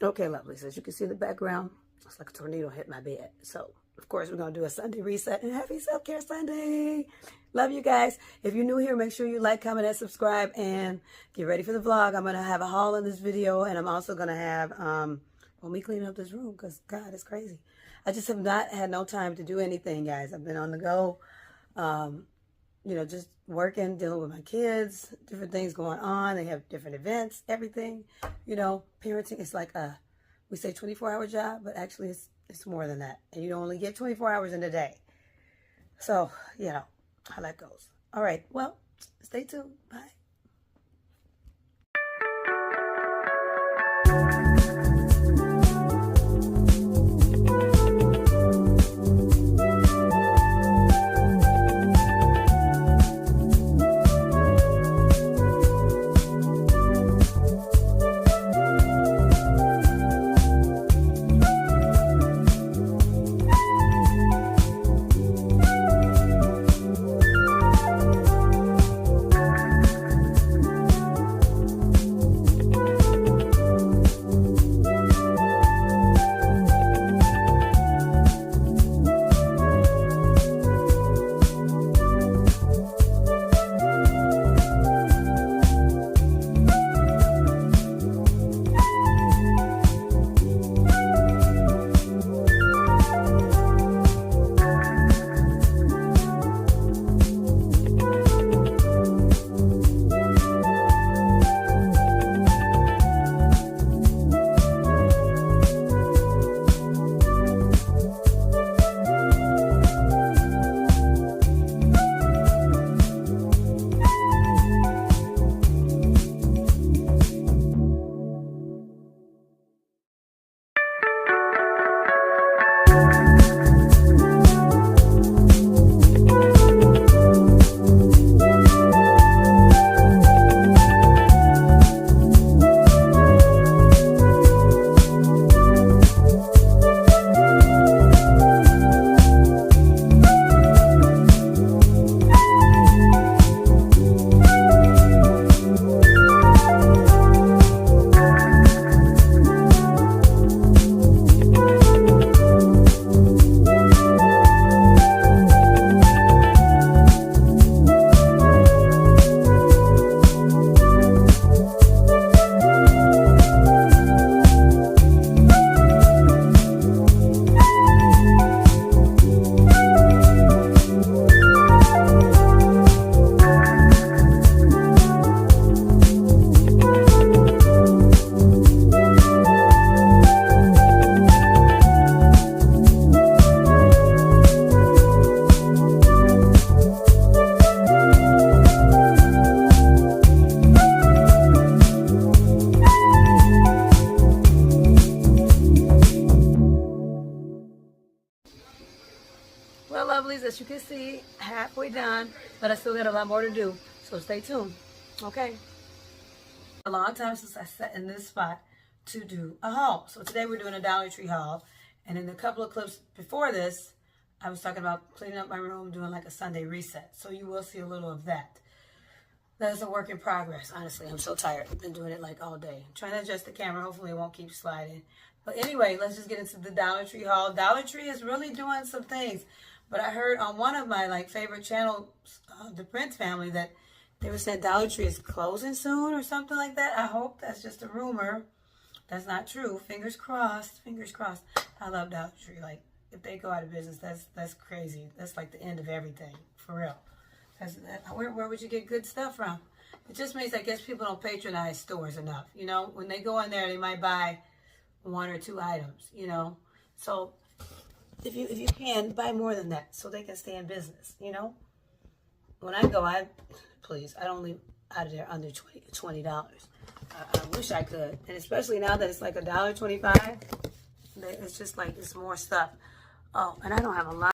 Okay, lovely. So as you can see in the background, it's like a tornado hit my bed. So, of course, we're going to do a Sunday reset and happy self-care Sunday. Love you guys. If you're new here, make sure you like, comment, and subscribe, and get ready for the vlog. I'm going to have a haul in this video, and I'm also going to have, me cleaning up this room because, God, it's crazy. I just have not had no time to do anything, guys. I've been on the go, just working, dealing with my kids, different things going on. They have different events, everything, parenting is like we say 24-hour job, but actually it's more than that. And you only get 24 hours in a day. So, how that goes. All right. Well, stay tuned. Bye. Well, lovelies, as you can see, halfway done, but I still got a lot more to do, so stay tuned, okay? A long time since I sat in this spot to do a haul. So today we're doing a Dollar Tree haul, and in a couple of clips before this, I was talking about cleaning up my room, doing like a Sunday reset, so you will see a little of that. That's a work in progress, honestly. I'm so tired. I've been doing it like all day. I'm trying to adjust the camera. Hopefully it won't keep sliding. But anyway, let's just get into the Dollar Tree haul. Dollar Tree is really doing some things. But I heard on one of my favorite channels, the Prince family, that they were saying Dollar Tree is closing soon or something like that. I hope that's just a rumor. That's not true. Fingers crossed. Fingers crossed. I love Dollar Tree. Like, if they go out of business, that's crazy. That's like the end of everything, for real. Where would you get good stuff from? It just means, I guess, people don't patronize stores enough. When they go in there, they might buy one or two items. So if you can, buy more than that so they can stay in business. When I go, I don't leave out of there under $20. I wish I could, and especially now that it's like $1.25. It's just like it's more stuff. Oh, and I don't have a lot.